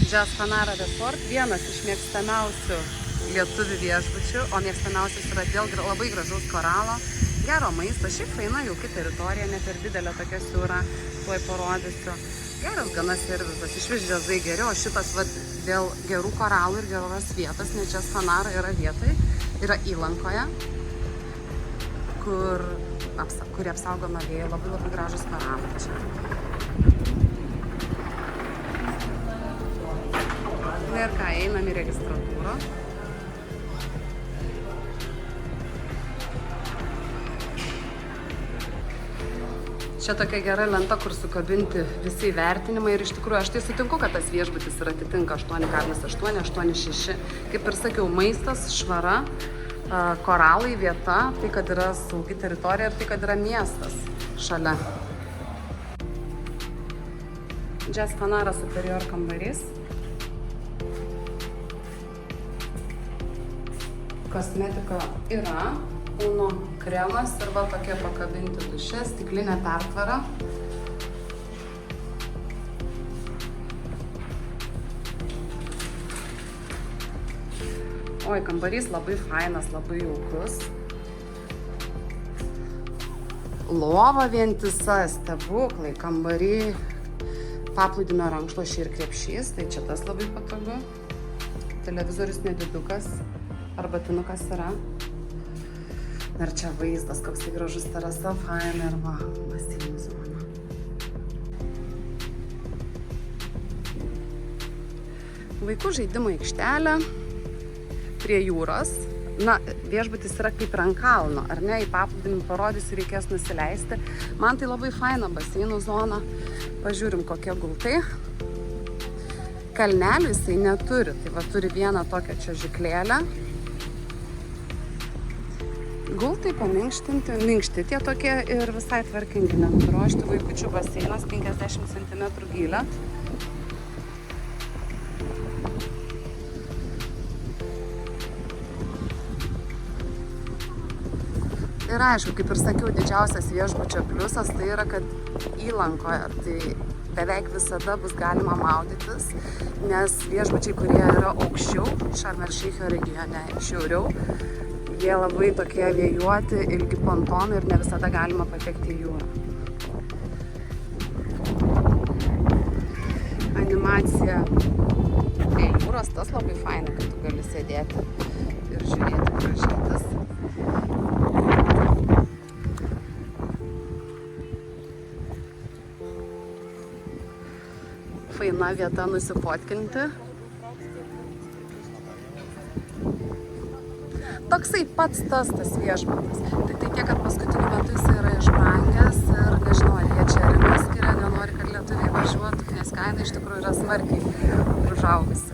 Jazz Fanara Resort, vienas iš mėgstamiausių lietuvių viešbučių, o mėgstamiausias yra dėl labai gražaus koralo, gero maisto, šiaip faina jauki teritorija, ne per didelė tokia siūra, tuoj parodysiu. Geras gana servisas, iš vis džiazai geriau, o šitas dėl gerų koralų ir geros vietos, nes Jazz Fanara yra vietoj, yra įlankoje, kuri apsaugoma vėjo, labai gražus koralai čia. Ir ką, einam į registratūrą. Čia tokia gera lenta, kur sukabinti visi įvertinimai ir iš tikrųjų aš tai sutinku, kad tas viešbutis ir atitinka 8,8, 8,6. Kaip ir sakiau, maistas, švara, koralai, vieta, tai kad yra saugi teritorija ir tai kad yra miestas šalia. Jazz Fanara Superior kambarys. Kosmetika yra, kūno kremas ir va tokie pakabinti duše, stiklinė pertvara. Oi, kambarys labai fainas, labai jaukus. Lova vientisa, stebuklai, kambary, paplūdimio rankšluosčiai ir krepšys, tai čia tas labai patogu. Televizorius nedidukas. Arbatinukas yra. Ir čia vaizdas, koks gražus terasa, faina ir va, baseinų zona. Vaikų žaidimo aikštelė prie jūros. Na, viešbutis yra kaip ant kalno, ar ne? Į paplūdimį parodysiu, reikės nusileisti. Man tai labai faina baseinų zona. Pažiūrim, kokie gultai. Kalnelių jisai neturi, tai va turi vieną tokią čiuožyklėlę. Gultai paminkštinti, minkšti tie tokie ir visai tvarkingi, nenurošti. Vaikučių baseinas 50 cm gylio. Ir aišku, kaip ir sakiau, didžiausias viešbučio pliusas tai yra, kad įlankoje tai beveik visada bus galima maudytis, nes viešbučiai, kurie yra aukščiau, Šarm el Šeicho regione šiauriau, jie labai tokie vėjuoti, ilgi pontonai ir ne visada galima patekti į jūrą. Animacija prie jūros, tas labai faina, kad tu gali sėdėti ir žiūrėti gražėtis. Faina vieta nusifotkinti. Toksai pats tas viešbutis. Tai tiek, kad paskutiniu metu jis yra išbrangęs ir nežinau, ar jie čia rimą skiria, nenori, kad lietuviai važiuotų, nes kaina iš tikrųjų yra smarkiai užaugusi.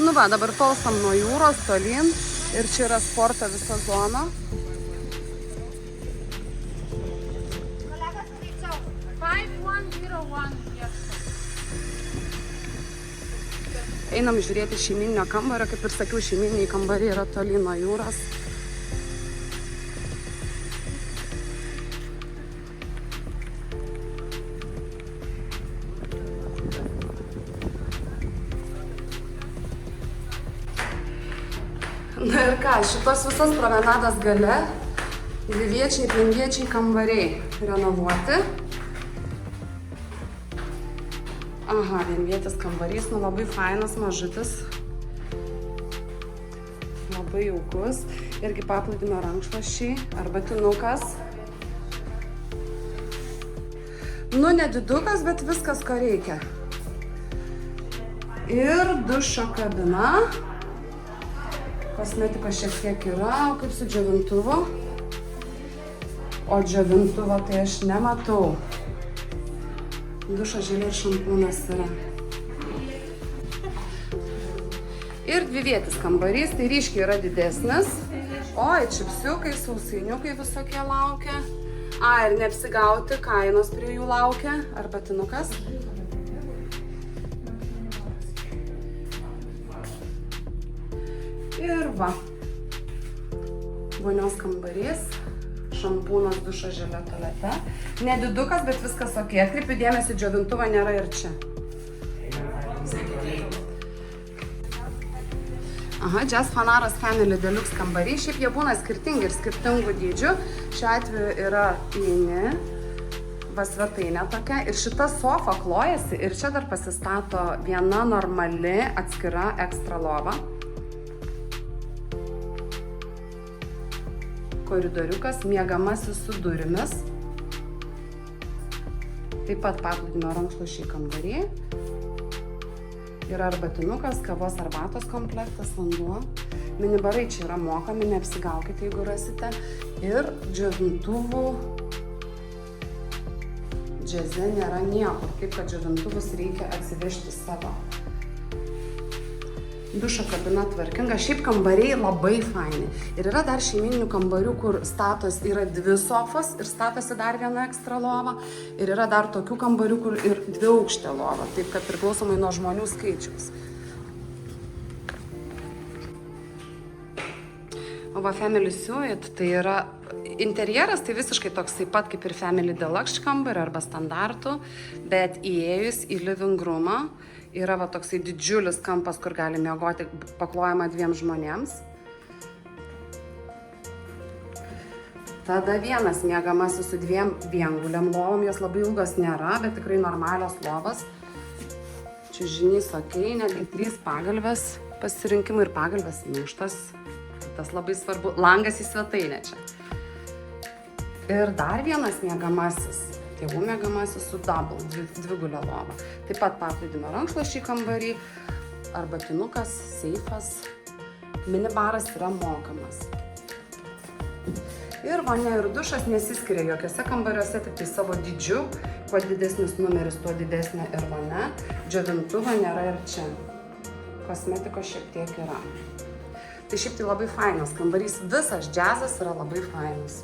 Nu va, dabar tolstam nuo jūros, tolyn. Ir čia yra sporto visa zona. Einam žiūrėti šeimyninio kambario, kaip ir sakiau, šeimyniniai kambariai yra toli nuo jūros. Na ir ką, šitos visas promenadas gale dviviečiai ir vienviečiai kambariai renovuoti. Aha, vienvietis kambarys, nu labai fainas, mažutis. Labai jaukus. Irgi paplūdimio rankšluosčiai, arbatinukas. Nu, nedidukas, bet viskas, ko reikia. Ir dušo kabina. Kosmetikos šiek tiek yra, kaip su džiovintuvu. O džiovintuvo tai aš nematau. Dušo želė ir šampūnas yra. Ir dvivietis kambarys, tai ryškiai yra didesnis. Oi, čipsiukai, sausainiukai visokie laukia. Ir neapsigauti, kainos prie jų laukia. Arbatinukas. Ir va, vonios kambarys, šampūnas, dušas, želė tualete. Nedidukas, bet viskas ok. Atkreipiu dėmesį, džiovintuvą nėra ir čia. Aha, Jazz Fanaras Family Deluxe kambariai. Šiaip jie būna skirtingi ir skirtingų dydžių. Šiuo atveju yra įeini, va svetainė tokia. Ir šita sofa klojasi ir čia dar pasistato viena normali atskira ekstra lova. Koridoriukas, miegamasis su durimis. Taip pat paplūdimio rankšluosčiai kambariai. Yra arbatinukas, kavos arbatos komplektas, vanduo. Minibarai čia yra mokami, neapsigaukite, jeigu rasite. Ir džiovintuvų džiaze nėra niekur, kaip kad džiovintuvus reikia atsivežti savo. Dušo kabina tvarkinga, šiaip kambariai labai faini. Ir yra dar šeimyninių kambarių, kur statos yra 2 sofos ir statosi dar viena ekstra lova. Ir yra dar tokių kambarių, kur ir 2 aukštė lova, taip kad priklausomai nuo žmonių skaičiaus. O va Family Suite, tai yra interjeras, tai visiškai toks taip pat kaip ir Family Deluxe kambarį arba standartų, bet įėjus į living roomą, yra va toksai didžiulis kampas, kur gali miegoti paklojama 2 žmonėms. Tada vienas miegamasis su 2 vienguliam lovom, jos labai ilgos nėra, bet tikrai normalios lovos. Čiužinys ok, netgi 3 pagalvės pasirinkimai ir pagalvės minkštos. Tas labai svarbu, langas į svetainę čia. Ir dar vienas miegamasis. Tėvų miegamasis su double, 2-gulio lova. Taip pat paplūdimio rankšluosčiai kambarį, arbatinukas, seifas, minibaras yra mokamas. Ir vonia ir dušas nesiskiria jokiuose kambariuose, tik tai savo dydžiu. Kuo didesnis numeris, tuo didesnė ir vonia. Džiovintuvo nėra ir čia. Kosmetikos šiek tiek yra. Tai šiaip tai labai fainas kambarys, visas džiazas yra labai fainas.